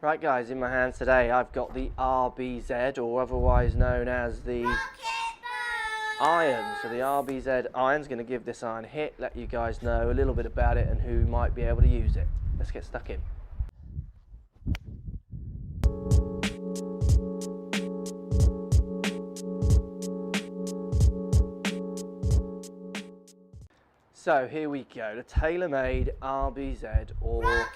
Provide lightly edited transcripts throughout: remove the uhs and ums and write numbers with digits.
Right guys, in my hands today I've got the RBZ, or otherwise known as the iron. So the RBZ iron's going to give this iron a hit, let you guys know a little bit about it and who might be able to use it. Let's get stuck in. So here we go, the TaylorMade RBZ or irons.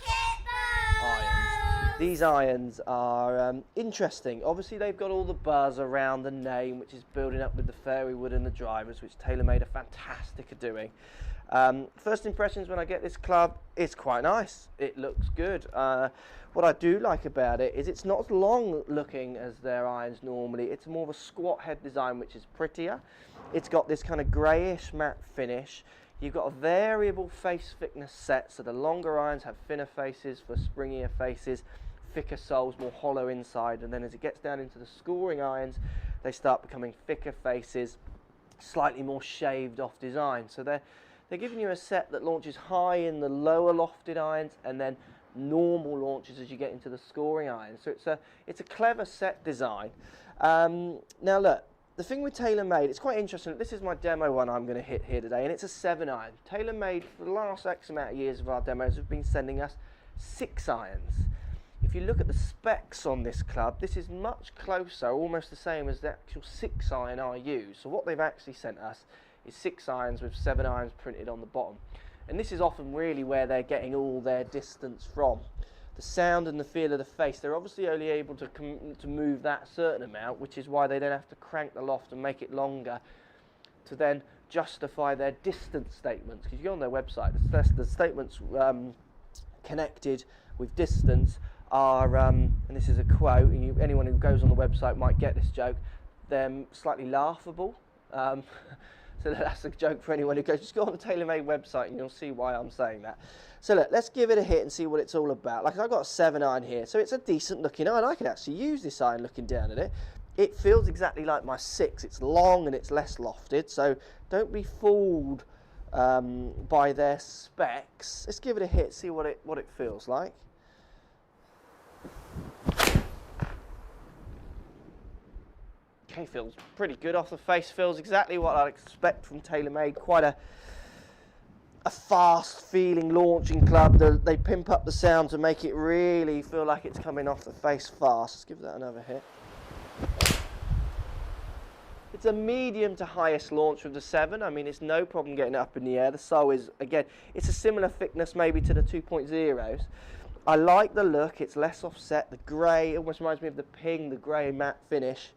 These irons are interesting. Obviously they've got all the buzz around the name, which is building up with the fairy wood and the drivers, which TaylorMade are fantastic at doing. First impressions when I get this club, it's quite nice. It looks good. What I do like about it is it's not as long looking as their irons normally. It's more of a squat head design, which is prettier. It's got this kind of greyish matte finish. You've got a variable face thickness set, so the longer irons have thinner faces for springier faces, thicker soles, more hollow inside, and then as it gets down into the scoring irons, they start becoming thicker faces, slightly more shaved off design. So they're giving you a set that launches high in the lower lofted irons and then normal launches as you get into the scoring irons. So it's a clever set design. Now look, the thing with TaylorMade, it's quite interesting. This is my demo one I'm going to hit here today, and it's a 7-iron. TaylorMade, for the last X amount of years of our demos, have been sending us 6 irons. If you look at the specs on this club, this is much closer, almost the same as the actual 6-iron I use. So what they've actually sent us is 6 irons with 7 irons printed on the bottom. And this is often really where they're getting all their distance from. The sound and the feel of the face, they're obviously only able to move that certain amount, which is why they don't have to crank the loft and make it longer to then justify their distance statements. Because you go on their website, the statements connected with distance are, and this is a quote, and anyone who goes on the website might get this joke, they're slightly laughable. So that's a joke for anyone who goes, just go on the TaylorMade website and you'll see why I'm saying that. So look, let's give it a hit and see what it's all about. Like, I've got a 7-iron here, so it's a decent looking iron. I could actually use this iron looking down at it. It feels exactly like my 6. It's long and it's less lofted, so don't be fooled by their specs. Let's give it a hit, see what it feels like. Okay, feels pretty good off the face. Feels exactly what I'd expect from TaylorMade. Quite a fast feeling launching club. They pimp up the sound to make it really feel like it's coming off the face fast. Let's give that another hit. It's a medium to highest launch with the 7. I mean, it's no problem getting it up in the air. The sole is, again, it's a similar thickness maybe to the 2.0s. I like the look. It's less offset. The grey almost reminds me of the Ping, the grey matte finish.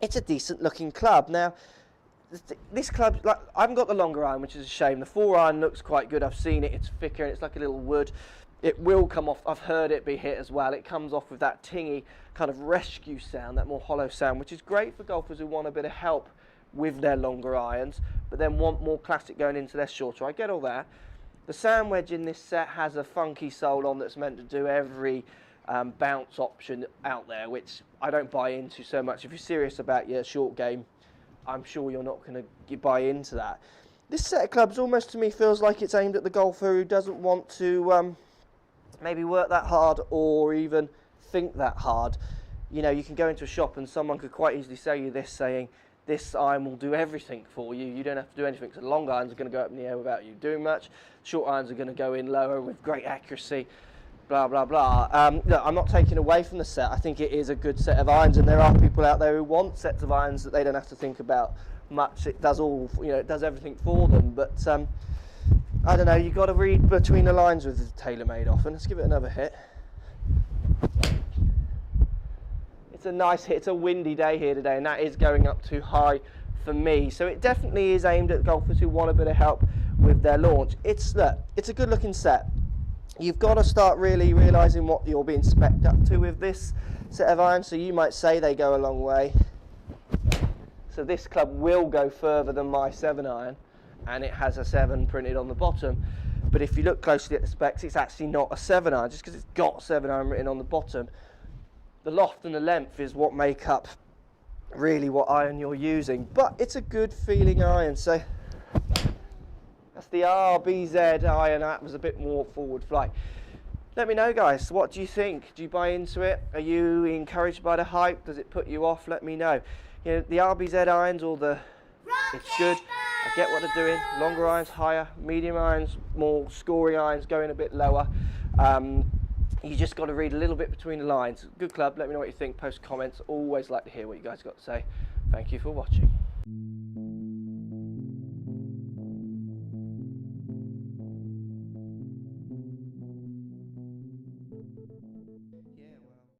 It's a decent looking club. Now, this club, like, I haven't got the longer iron, which is a shame. The 4-iron looks quite good. I've seen it. It's thicker and it's like a little wood. It will come off. I've heard it be hit as well. It comes off with that tingy kind of rescue sound, that more hollow sound, which is great for golfers who want a bit of help with their longer irons, but then want more classic going into their shorter. I get all that. The sand wedge in this set has a funky sole on that's meant to do every bounce option out there, which I don't buy into so much. If you're serious about your short game, I'm sure you're not going to buy into that. This set of clubs almost to me feels like it's aimed at the golfer who doesn't want to maybe work that hard or even think that hard. You know, you can go into a shop and someone could quite easily sell you this, saying this iron will do everything for you. You don't have to do anything. So the long irons are going to go up in the air without you doing much. Short irons are going to go in lower with great accuracy. Blah, blah, blah. Look, I'm not taking away from the set. I think it is a good set of irons, and there are people out there who want sets of irons that they don't have to think about much. It does all, you know, it does everything for them. But I don't know, you've got to read between the lines with the TaylorMade often. Let's give it another hit. It's a nice hit. It's a windy day here today, and that is going up too high for me. So it definitely is aimed at golfers who want a bit of help with their launch. Look, it's a good looking set. You've got to start really realising what you're being spec'd up to with this set of irons. So you might say they go a long way. So this club will go further than my 7-iron, and it has a 7 printed on the bottom. But if you look closely at the specs, it's actually not a 7-iron, just because it's got 7-iron written on the bottom. The loft and the length is what make up really what iron you're using. But it's a good feeling iron. So that's the RBZ iron. That was a bit more forward flight. Let me know, guys. What do you think? Do you buy into it? Are you encouraged by the hype? Does it put you off? Let me know. You know, the RBZ irons, it's good. I get what they're doing. Longer irons, higher. Medium irons, more scoring irons, going a bit lower. You just got to read a little bit between the lines. Good club. Let me know what you think. Post comments. Always like to hear what you guys got to say. Thank you for watching.